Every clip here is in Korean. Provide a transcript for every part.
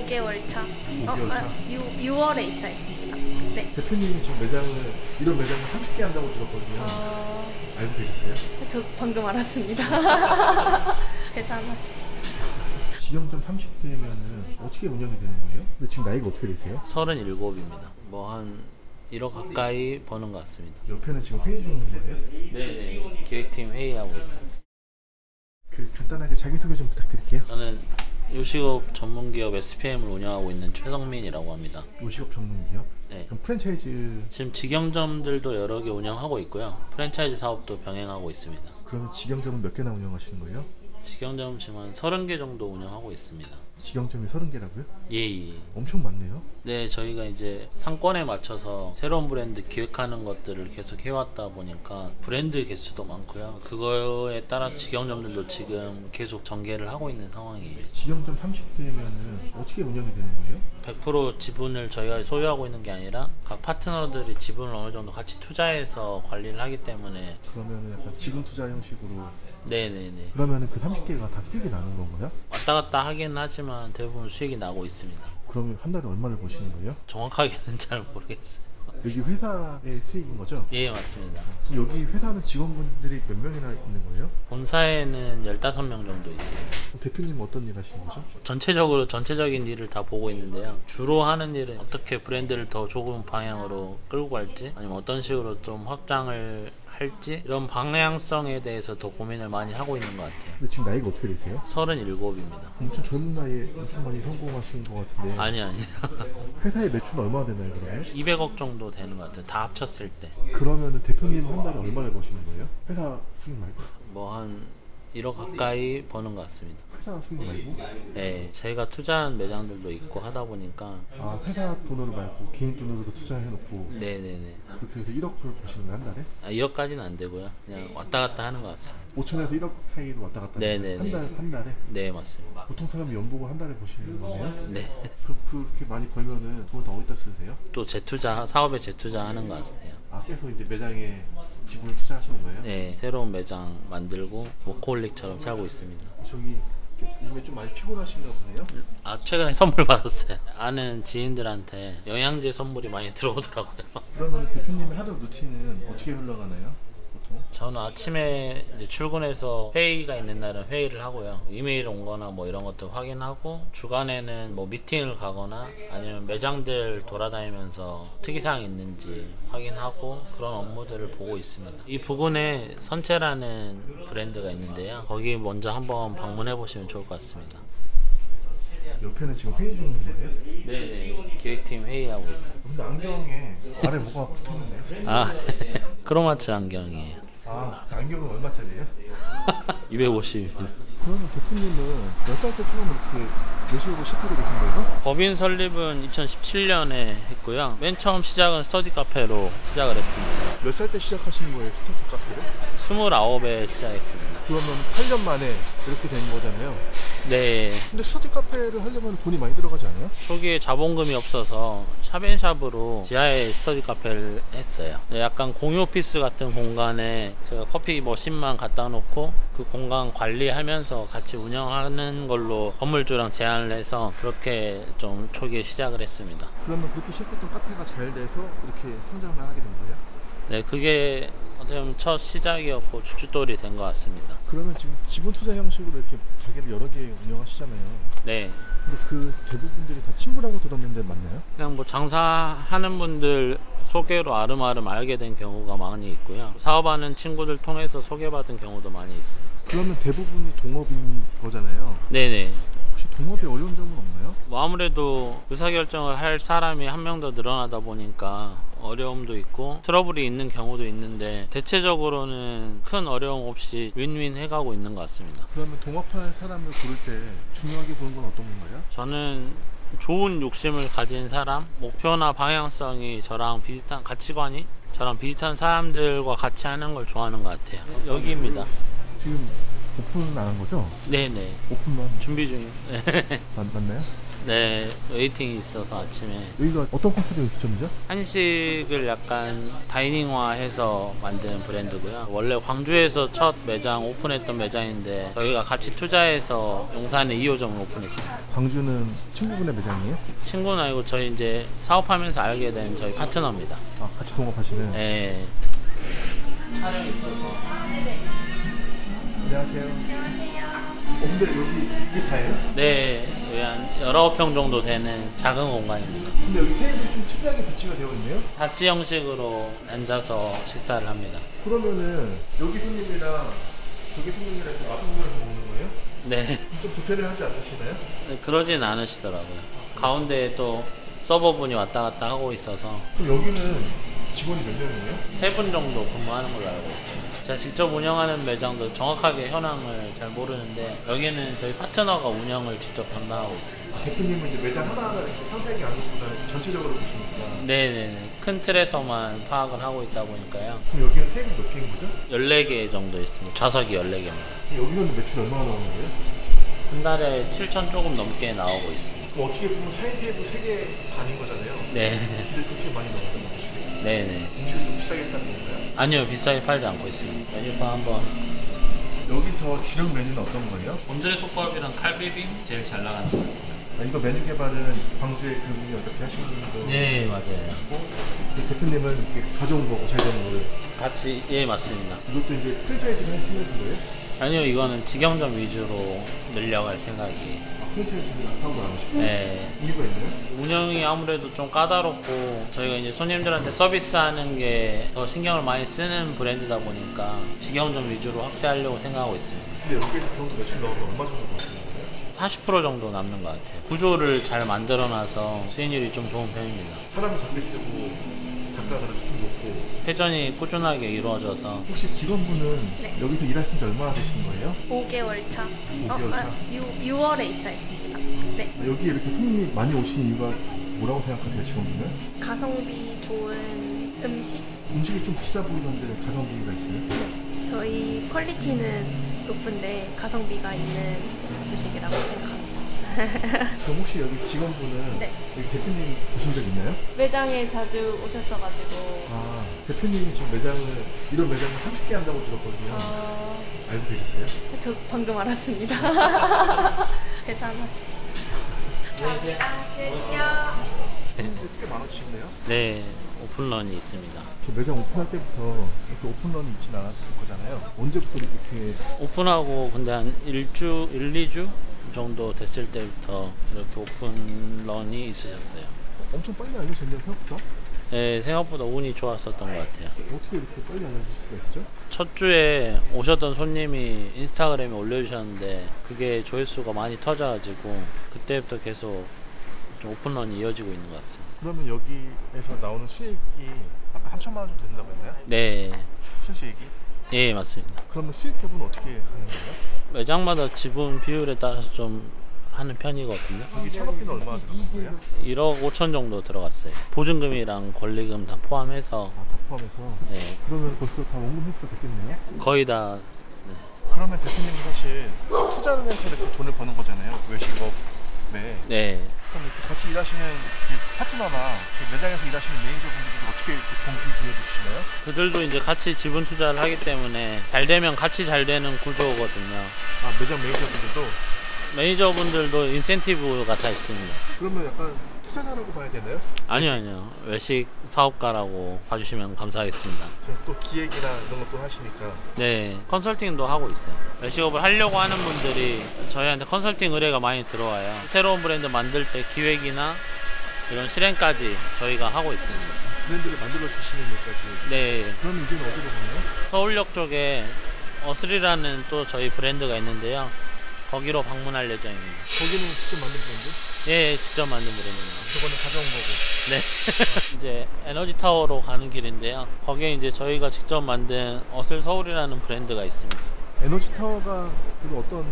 5개월 차. 5개월 차? 6월에 입사했습니다. 네. 대표님이 지금 이런 매장을 30개 한다고 들었거든요. 알고 계셨어요? 저 방금 알았습니다. 대단하시다. 직영점 30대면은 어떻게 운영이 되는 거예요? 근데 지금 나이가 어떻게 되세요? 37입니다. 뭐 한 1억 가까이 버는 것 같습니다. 옆에는 지금 회의 중인 거예요? 네네. 기획팀 회의하고 있어요. 간단하게 자기소개 좀 부탁드릴게요. 저는 요식업 전문기업 SPM을 운영하고 있는 최성민이라고 합니다. 요식업 전문기업? 네. 그럼 프랜차이즈... 지금 직영점들도 여러 개 운영하고 있고요. 프랜차이즈 사업도 병행하고 있습니다. 그러면 직영점은 몇 개나 운영하시는 거예요? 직영점 지금 한 30개 정도 운영하고 있습니다. 직영점이 30개라고요? 예. 엄청 많네요. 네, 저희가 이제 상권에 맞춰서 새로운 브랜드 기획하는 것들을 계속 해왔다 보니까 브랜드 개수도 많고요. 그거에 따라 직영점들도 지금 계속 전개를 하고 있는 상황이에요. 직영점 30대면은 어떻게 운영이 되는 거예요? 100% 지분을 저희가 소유하고 있는 게 아니라 각 파트너들이 지분을 어느 정도 같이 투자해서 관리를 하기 때문에. 그러면 약간 지분 투자 형식으로. 네네네. 그러면은 그 30개가 다 수익이 나는 건가요? 왔다 갔다 하긴 하지만 대부분 수익이 나고 있습니다. 그러면 한 달에 얼마를 버시는 거예요? 정확하게는 잘 모르겠어요. 여기 회사의 수익인 거죠? 예, 맞습니다. 여기 회사는 직원분들이 몇 명이나 있는 거예요? 본사에는 15명 정도 있습니다. 대표님은 어떤 일 하시는 거죠? 전체적인 일을 다 보고 있는데요. 주로 하는 일은 어떻게 브랜드를 더 좋은 방향으로 끌고 갈지, 아니면 어떤 식으로 좀 확장을 할지, 이런 방향성에 대해서 더 고민을 많이 하고 있는 것 같아요. 근데 지금 나이가 어떻게 되세요? 37입니다. 엄청 젊은 나이에 엄청 많이 성공하시는 것 같은데. 아니요. 회사의 매출은 얼마나 되나요, 그러면? 200억 정도 되는 것 같아요. 다 합쳤을 때. 그러면은 대표님 한 달에 얼마를 버시는 거예요? 회사 수익 말고? 뭐 한 1억 가까이 버는 것 같습니다. 회사 수익 말고? 네, 저희가 투자한 매장들도 있고 하다 보니까. 아, 회사 돈으로 말고 개인 돈으로도 투자해놓고. 네네네. 그렇게 해서 1억을 버시는 거예요, 한 달에? 2억까지는 안 되고요. 그냥 왔다 갔다 하는 것 같습니다. 5천에서 1억 사이로 왔다 갔다 하는 네네네. 거예요? 한 달에? 네, 맞습니다. 보통 사람이 연봉을 한 달에 버시는 거네요? 네. 그렇게 많이 벌면은 그걸 다 어디다 쓰세요? 또 사업에 재투자하는 것 같아요. 아, 그래서 이제 매장에 지분을 투자하시는 거예요? 네, 새로운 매장 만들고 워커홀릭처럼 살고 있습니다. 저기 요즘에 좀 많이 피곤하신가 보네요? 아, 최근에 선물 받았어요. 아는 지인들한테 영양제 선물이 많이 들어오더라고요. 그러면 대표님의 하루 루틴은 어떻게 흘러가나요? 보통? 저는 아침에 이제 출근해서 회의가 있는 날은 회의를 하고요. 이메일 온 거나 뭐 이런 것도 확인하고, 주간에는 뭐 미팅을 가거나 아니면 매장들 돌아다니면서 특이사항이 있는지 확인하고 그런 업무들을 보고 있습니다. 이 부근에 선체라는 브랜드가 있는데요. 거기 먼저 한번 방문해 보시면 좋을 것 같습니다. 옆에는 지금 회의 중인 거예요? 네네. 기획팀 회의하고 있어요. 근데 안경에 아래 뭐가 붙었는데요? 아, 크로마츠 안경이에요. 아, 그 안경은 얼마짜리예요? 250입니다. 그러면 대표님은 몇 살 때 처음 이렇게 요식업을 시작하게 되신 거예요? 법인 설립은 2017년에 했고요. 맨 처음 시작은 스터디 카페로 시작을 했습니다. 몇 살 때 시작하신 거예요, 스터디 카페를? 29에 시작했습니다. 그러면 8년 만에 이렇게 된 거잖아요. 네. 근데 스터디 카페를 하려면 돈이 많이 들어가지 않아요? 초기에 자본금이 없어서 샵앤샵으로 지하에 스터디 카페를 했어요. 약간 공유 오피스 같은 공간에 제가 커피 머신만 갖다 놓고 그 공간 관리하면서 같이 운영하는 걸로 건물주랑 제안을 해서 그렇게 좀 초기에 시작을 했습니다. 그러면 그렇게 시작했던 카페가 잘 돼서 이렇게 성장을 하게 된 거예요? 네, 그게 어떻게 보면 첫 시작이었고 주춧돌이 된 것 같습니다. 그러면 지금 지분 투자 형식으로 이렇게 가게를 여러 개 운영하시잖아요. 네. 근데 그 대부분들이 다 친구라고 들었는데 맞나요? 그냥 뭐 장사하는 분들 소개로 아름아름 알게 된 경우가 많이 있고요. 사업하는 친구들 통해서 소개받은 경우도 많이 있습니다. 그러면 대부분이 동업인 거잖아요. 네네. 혹시 동업에 어려운 점은 없나요? 뭐 아무래도 의사결정을 할 사람이 한 명 더 늘어나다 보니까 어려움도 있고 트러블이 있는 경우도 있는데, 대체적으로는 큰 어려움 없이 윈윈 해가고 있는 것 같습니다. 그러면 동업할 사람을 고를 때 중요하게 보는 건 어떤 건가요? 저는 좋은 욕심을 가진 사람, 목표나 방향성이 저랑 비슷한, 가치관이 저랑 비슷한 사람들과 같이 하는 걸 좋아하는 것 같아요. 여기입니다. 지금 오픈 안 한 거죠? 네네. 오픈만 준비 중이에요. 맞나요? 네, 웨이팅이 있어서 아침에 여기가 어떤 컨셉의 음식점이죠? 한식을 약간 다이닝화해서 만든 브랜드고요. 원래 광주에서 첫 매장 오픈했던 매장인데 저희가 같이 투자해서 용산에 2호점을 오픈했어요. 광주는 친구분의 매장이에요? 친구는 아니고 저희 이제 사업하면서 알게 된 저희 파트너입니다. 아, 같이 동업하시는? 네. 촬영이 있어서. 안녕하세요. 근데 여기 이게 다예요? 네, 여기 한 19평 정도 되는 작은 공간입니다. 근데 여기 테이블이 좀 특이하게 배치가 되어 있네요? 다찌 형식으로 앉아서 식사를 합니다. 그러면은 여기 손님이랑 저기 손님이랑 이렇게 마주보면서 먹는 거예요? 네, 좀 불편해하지 않으시나요? 그러진 않으시더라고요. 가운데에 또 서버분이 왔다 갔다 하고 있어서 그럼 여기는 직원이 몇 명이에요? 3분 정도 근무하는 걸로 알고 있습니다. 제가 직접 운영하는 매장도 정확하게 현황을 잘 모르는데 여기는 저희 파트너가 운영을 직접 담당하고 있습니다. 대표님은 이제 매장 하나하나 이렇게 상세하게 안 보시면 전체적으로 보시니까. 네네네. 큰 틀에서만 파악을 하고 있다 보니까요. 그럼 여기는 테이블 몇 개인 거죠? 14개 정도 있습니다. 좌석이 14개입니다. 여기는 매출 얼마나 나오는 거예요? 한 달에 7천 조금 넘게 나오고 있습니다. 그럼 어떻게 보면 사이 테이블 3개 반인 거잖아요. 네. 근데 그렇게 많이 나와요, 매출이. 네네. 음식을 좀 비싸겠다는 건가요? 아니요, 비싸게 팔지 않고 있습니다. 메뉴판 한번. 여기서 주력 메뉴는 어떤 거예요? 곤드레 솥밥이랑 칼비빔 제일 잘 나가는 것 같아요. 아, 이거 메뉴 개발은 광주의 그분이 어차피 하시는 거. 네, 맞아요. 그 대표님은 이렇게 가져온 거고 잘 되는 거를. 같이, 예, 맞습니다. 이것도 이제 프랜차이즈를 할 생각인 거예요? 아니요, 이거는 직영점 위주로 늘려갈 생각이. 프랜차이즈는 하고 안 하시고? 네. 이유가 있나요? 운영이 아무래도 좀 까다롭고 저희가 이제 손님들한테 서비스하는 게 더 신경을 많이 쓰는 브랜드다 보니까 직영점 위주로 확대하려고 생각하고 있습니다. 근데 여기에서 그 정도 매출 나오면 얼마 정도 나오는 거예요? 40% 정도 남는 것 같아요. 구조를 잘 만들어놔서 수익률이 좀 좋은 편입니다. 사람이 적게 쓰고 단가가 좀 높고. 회전이 꾸준하게 이루어져서 혹시 직원분은 네. 여기서 일하신 지 얼마나 되신 거예요? 5개월 차. 5개월 차? 6월에 입사했습니다. 네. 아, 여기 이렇게 손님이 많이 오시는 이유가 뭐라고 생각하세요, 직원분은? 가성비 좋은 음식? 음식이 좀 비싸 보이던데 가성비가 있어요? 네. 저희 퀄리티는 높은데 가성비가 있는 음식이라고 생각합니다. 그럼 혹시 여기 직원분은 네. 여기 대표님 보신 적 있나요? 매장에 자주 오셨어가지고 아, 대표님이 지금 매장을 이런 매장을 30개 한다고 들었거든요. 알고 계셨어요? 저 방금 알았습니다. 대단하시다. 꽤 많아지셨네요. 네, 오픈런이 있습니다. 이렇게 매장 오픈할 때부터 이렇게 오픈런이 있진 않았을 거잖아요. 언제부터 이렇게 오픈하고 근데 한 1, 2주 정도 됐을 때부터 이렇게 오픈런이 있으셨어요. 엄청 빨리 알려졌네요, 생각보다? 네, 생각보다 운이 좋았었던 것 같아요. 어떻게 이렇게 빨리 알려질 수가 있죠? 첫 주에 오셨던 손님이 인스타그램에 올려주셨는데 그게 조회수가 많이 터져가지고 그때부터 계속 좀 오픈런이 이어지고 있는 것 같습니다. 그러면 여기에서 나오는 수익이 아까 3천만 원 정도 된다고 했나요? 네, 순수익이? 예, 맞습니다. 그러면 수익 배분은 어떻게 하는 거예요? 매장마다 지분 비율에 따라서 좀 하는 편이거든요. 저기 창업비는 얼마나 들어간 거예요? 1억 5천 정도 들어갔어요. 보증금이랑 권리금 다 포함해서. 아, 다 포함해서? 네, 그러면 벌써 다 원금 회수가 됐겠네요? 거의 다. 네. 그러면 대표님은 사실 투자를 해서 이렇게 돈을 버는 거잖아요, 외식업에. 네. 그럼 이렇게 같이 일하시는 그 파트너나 그 매장에서 일하시는 매니저분들은 어떻게 이렇게 공기 보여주시나요? 그들도 이제 같이 지분 투자를 하기 때문에 잘 되면 같이 잘 되는 구조거든요. 아, 매장 매니저분들도? 매니저분들도 인센티브가 다 있습니다. 그러면 약간 투자자라고 봐야 되나요? 아니요. 외식 사업가라고 봐주시면 감사하겠습니다. 지금 또 기획이나 이런 것도 하시니까. 네, 컨설팅도 하고 있어요. 외식업을 하려고 하는 분들이 저희한테 컨설팅 의뢰가 많이 들어와요. 새로운 브랜드 만들 때 기획이나 이런 실행까지 저희가 하고 있습니다. 브랜드를 만들어 주시는 데까지. 네, 그러면 이제는 어디로 가나요? 서울역 쪽에 어스리라는 또 저희 브랜드가 있는데요. 거기로 방문할 예정입니다. 거기는 직접 만든 브랜드? 예, 직접 만든 브랜드입니다. 저거는 가져온 거고. 네. 이제 에너지 타워로 가는 길인데요. 거기에 이제 저희가 직접 만든 어슬서울이라는 브랜드가 있습니다. 에너지 타워가 주로 어떤?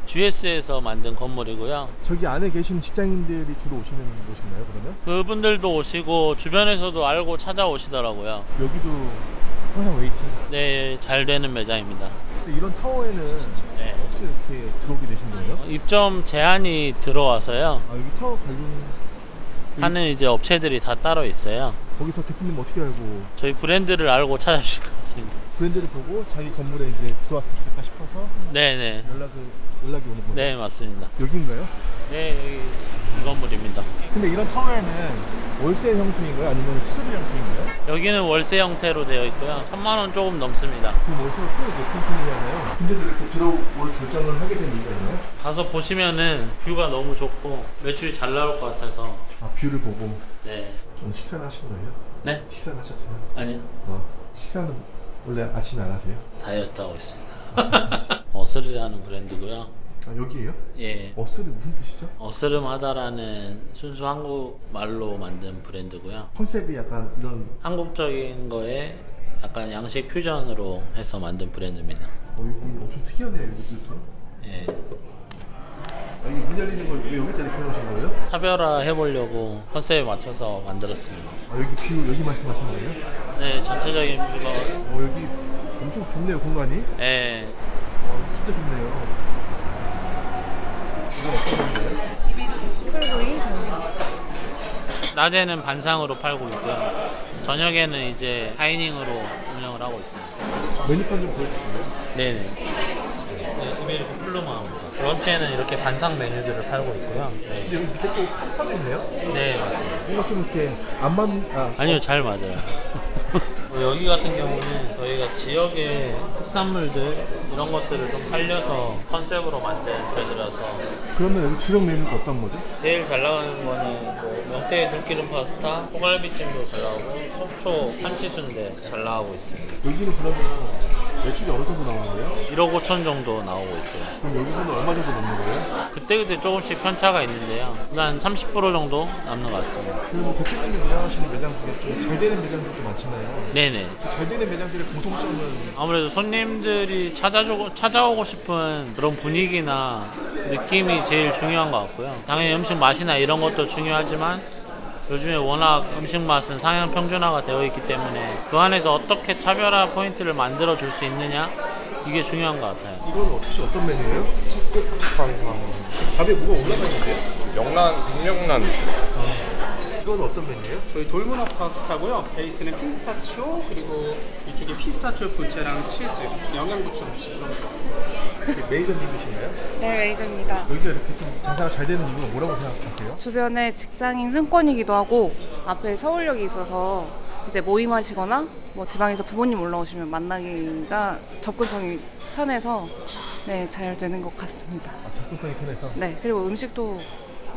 GS에서 만든 건물이고요. 저기 안에 계시는 직장인들이 주로 오시는 곳인가요, 그러면? 그분들도 오시고 주변에서도 알고 찾아오시더라고요. 여기도 항상 웨이팅. 네, 잘 되는 매장입니다. 근데 이런 타워에는 네. 어떻게 이렇게 들어오게 되신 거예요? 입점 제한이 들어와서요. 아 여기 타워 관리는 하는 이제 업체들이 다 따로 있어요. 거기서 대표님 어떻게 알고 저희 브랜드를 알고 찾아주신 것 같습니다. 브랜드를 보고 자기 건물에 이제 들어왔으면 좋겠다 싶어서 네네. 연락이 오는 거예요? 네, 맞습니다. 여기인가요? 네, 여기 이 건물입니다. 근데 이런 타워에는 월세 형태인가요? 아니면 수수료 형태인가요? 여기는 월세 형태로 되어 있고요. 1000만 원 조금 넘습니다. 그 월세가 꽤 높은 편이잖아요. 근데도 이렇게 들어올 결정을 하게 된 이유가 있나요? 가서 보시면은 뷰가 너무 좋고 매출이 잘 나올 것 같아서. 아 뷰를 보고 네. 오늘 식사는 하신 거예요? 네? 식사는 하셨어요? 아니요. 식사는 원래 아침에 안 하세요? 다이어트 하고 있습니다. 어스르라는 브랜드고요. 아 여기에요? 예. 어스리 무슨 뜻이죠? 어스름하다라는 순수 한국말로 만든 브랜드고요. 컨셉이 약간 이런 한국적인 거에 약간 양식 퓨전으로 해서 만든 브랜드입니다. 여기 엄청 특이하네요 이것도. 예. 여기 문 열리는 걸 왜 여기다 이렇게 해놓으신 거예요? 차별화 해보려고 컨셉에 맞춰서 만들었습니다. 아 여기 뷰 여기 말씀하시는 거예요? 네, 전체적인 뷰가 여기 엄청 좋네요 공간이. 예. 진짜 좋네요. 이건 어떤 건가요? 슈퍼보이 반상. 낮에는 반상으로 팔고 있고요. 저녁에는 이제 다이닝으로 운영을 하고 있습니다. 메뉴판 좀 보여주세요. 네네. 네, 이베리코 플루마입니다. 런치에는 이렇게 반상 메뉴들을 팔고 있고요. 네, 근데 여기 밑에 또 파스타도 있네요? 네 맞습니다. 뭔가 좀 이렇게 안 맞는 아니요, 잘 맞아요. 여기 같은 경우는 저희가 지역의 특산물들 이런 것들을 좀 살려서 컨셉으로 만든 브랜드라서 그러면 여기 주력 메뉴가 어떤 거죠? 제일 잘 나가는 거는 뭐 명태 들기름 파스타, 호갈비찜도 잘 나오고 속초 한치순대 잘 나오고 있습니다. 여기는 그러면 매출이 어느 정도 나오는 거예요? 1억 5천 정도 나오고 있어요. 그럼 여기서는 얼마 정도 남는 거예요? 그때그때 조금씩 편차가 있는데요. 한 30% 정도 남는 것 같습니다. 그리고 대표님이 운영하시는 매장 중에 좀 잘 되는 매장들도 많잖아요. 네네. 잘 되는 매장들의 공통점은 아무래도 손님들이 찾아오고 싶은 그런 분위기나 느낌이 제일 중요한 것 같고요. 당연히 음식 맛이나 이런 것도 중요하지만 요즘에 워낙 음식 맛은 상향 평준화가 되어 있기 때문에 그 안에서 어떻게 차별화 포인트를 만들어 줄 수 있느냐 이게 중요한 것 같아요. 이건 혹시 어떤 메뉴예요? 첫끝 반상 밥에 뭐가 올라가 있는데요? 명란 이건 어떤 메뉴예요? 저희 돌문어 파스타고요. 베이스는 피스타치오 그리고 이쪽에 피스타치오 본체랑 치즈, 영양부추 같이 들어있고. 매니저님이신가요? 네, 레이저입니다. 여기가 이렇게 좀 장사가 잘 되는 이유가 뭐라고 생각하세요? 주변에 직장인 상권이기도 하고 앞에 서울역이 있어서 이제 모임하시거나 뭐 지방에서 부모님 올라오시면 만나기가 접근성이 편해서 네, 잘 되는 것 같습니다. 아, 접근성이 편해서? 네, 그리고 음식도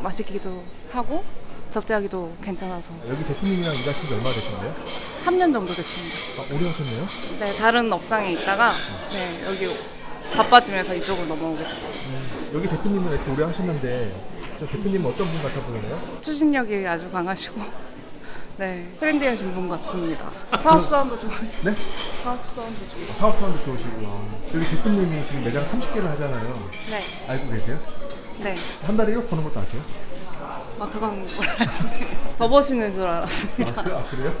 맛있기도 하고 접대하기도 괜찮아서 여기 대표님이랑 일하신 지 얼마 되셨나요? 3년 정도 됐습니다. 아, 오래 하셨네요? 네, 다른 업장에 있다가 네, 여기 바빠지면서 이쪽으로 넘어오게 됐어요. 여기 대표님은 이렇게 오래 하셨는데 대표님은 어떤 분 같아 보이나요? 추진력이 아주 강하시고 네, 트렌디하신 분 같습니다. 사업수완도 좋으시고 네? 사업수완도 좋으시고 사업수완도 좋으시고 여기 대표님이 지금 매장 30개를 하잖아요. 네, 알고 계세요? 네. 한 달에 1억 버는 것도 아세요? 아, 그건 몰랐어요. 더 버시는 줄 알았습니다. 그래요?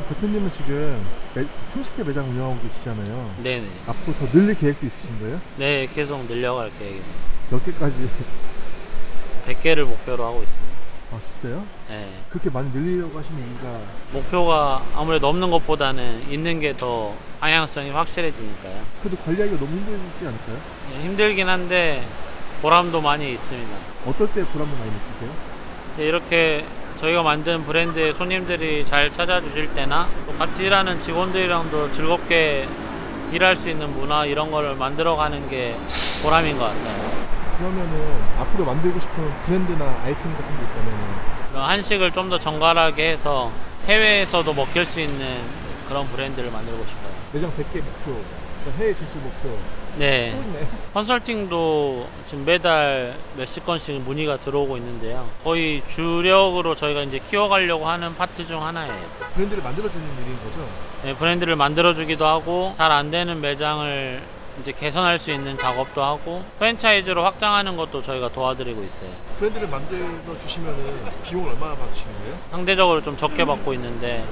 대표님은 지금 30개 매장 운영하고 계시잖아요. 네네. 앞으로 더 늘릴 계획도 있으신 거예요? 네, 계속 늘려갈 계획입니다. 몇 개까지? 100개를 목표로 하고 있습니다. 아 진짜요? 네. 그렇게 많이 늘리려고 하시는 이유가 목표가 아무래도 없는 것보다는 있는 게 더 방향성이 확실해지니까요. 그래도 관리하기가 너무 힘들지 않을까요? 네, 힘들긴 한데 보람도 많이 있습니다. 어떨 때 보람을 많이 느끼세요? 네, 이렇게 저희가 만든 브랜드의 손님들이 잘 찾아주실 때나 또 같이 일하는 직원들이랑도 즐겁게 일할 수 있는 문화 이런 거를 만들어가는 게 보람인 것 같아요. 그러면은 앞으로 만들고 싶은 브랜드나 아이템 같은 게 있다면 한식을 좀 더 정갈하게 해서 해외에서도 먹힐 수 있는 그런 브랜드를 만들고 싶어요. 매장 100개 목표, 해외 진출 목표 네. 또 있네. 컨설팅도 지금 매달 몇십 건씩 문의가 들어오고 있는데요. 거의 주력으로 저희가 이제 키워가려고 하는 파트 중 하나예요. 브랜드를 만들어주는 일인 거죠? 네, 브랜드를 만들어주기도 하고 잘 안 되는 매장을 이제 개선할 수 있는 작업도 하고 프랜차이즈로 확장하는 것도 저희가 도와드리고 있어요. 브랜드를 만들어 주시면은 비용 얼마나 받으시는 거예요? 상대적으로 좀 적게 받고 있는데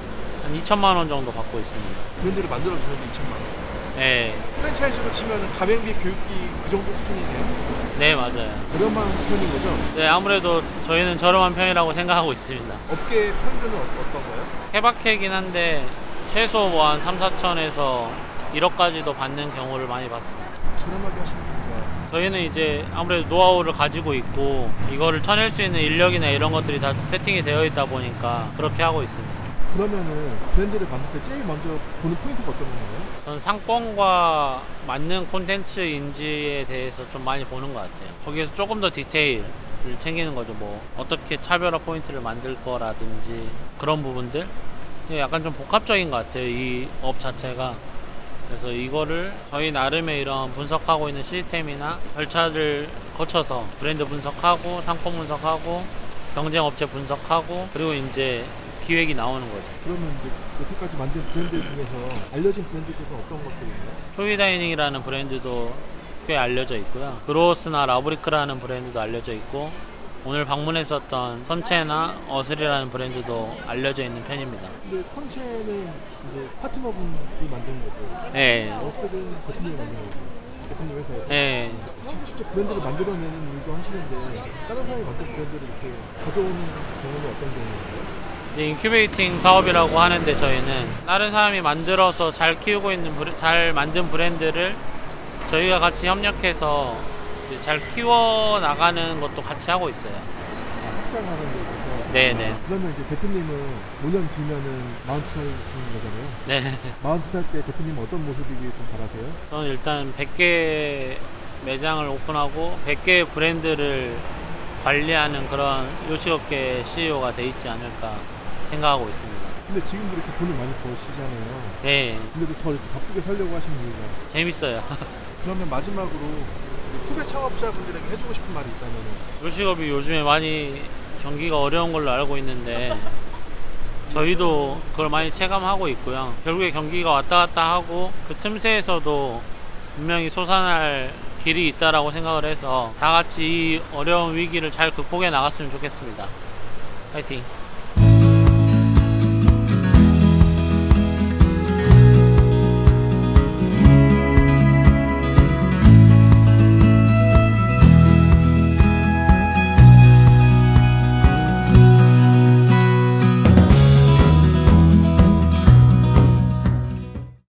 한 2천만 원 정도 받고 있습니다. 브랜드를 만들어 주는데 2천만 원. 네, 프랜차이즈로 치면 가맹비, 교육비 그 정도 수준이네요. 네 맞아요. 저렴한 편인 거죠? 네, 아무래도 저희는 저렴한 편이라고 생각하고 있습니다. 업계 평균은 어떤가요? 케바케긴 한데 최소 뭐 한 3, 4천에서 1억까지도 받는 경우를 많이 봤습니다. 저렴하게 하시는 분과 저희는 이제 아무래도 노하우를 가지고 있고 이거를 쳐낼 수 있는 인력이나 이런 것들이 다 세팅이 되어 있다 보니까 그렇게 하고 있습니다. 그러면은 브랜드를 만들 때 제일 먼저 보는 포인트가 어떤 건가요? 저는 상권과 맞는 콘텐츠인지에 대해서 좀 많이 보는 것 같아요. 거기에서 조금 더 디테일을 챙기는 거죠. 뭐 어떻게 차별화 포인트를 만들 거라든지 그런 부분들. 약간 좀 복합적인 것 같아요, 이 업 자체가. 그래서 이거를 저희 나름의 이런 분석하고 있는 시스템이나 절차를 거쳐서 브랜드 분석하고 상권 분석하고 경쟁 업체 분석하고 그리고 이제 기획이 나오는 거죠. 그러면 이제 여태까지 만든 브랜드 중에서 알려진 브랜드들은 어떤 것들인가요? 초이다이닝이라는 브랜드도 꽤 알려져 있고요. 그로스나 라브리크라는 브랜드도 알려져 있고 오늘 방문했었던 선체나 어슬이라는 브랜드도 알려져 있는 편입니다. 근데 선체는 이제 파트너분이 만든 거고, 네. 어슬은 대표님이 만든 거고, 대표님 회사에서 네. 직접 브랜드를 만들어내는 일도 하시는데 다른 사람이 만든 브랜드를 이렇게 가져오는 경우는 어떤 경우인가요? 이제 인큐베이팅 사업이라고 하는데 저희는 다른 사람이 만들어서 잘 키우고 있는 잘 만든 브랜드를 저희가 같이 협력해서 이제 잘 키워 나가는 것도 같이 하고 있어요. 확장하는 데 있어서. 네네. 그러면 이제 대표님은 5년 뒤면은 42살이신 거잖아요. 네. 42살 때 대표님은 어떤 모습이길 좀 바라세요? 저는 일단 100개 매장을 오픈하고 100개의 브랜드를 관리하는 그런 요식업계 CEO가 돼 있지 않을까 생각하고 있습니다. 근데 지금도 이렇게 돈을 많이 버시잖아요. 네, 근데도 더 이렇게 바쁘게 살려고 하시는 이유가? 재밌어요. 그러면 마지막으로 후배 창업자분들에게 해주고 싶은 말이 있다면? 요식업이 요즘에 많이 경기가 어려운 걸로 알고 있는데 저희도 그걸 많이 체감하고 있고요. 결국에 경기가 왔다 갔다 하고 그 틈새에서도 분명히 솟아날 길이 있다라고 생각을 해서 다 같이 이 어려운 위기를 잘 극복해 나갔으면 좋겠습니다. 파이팅!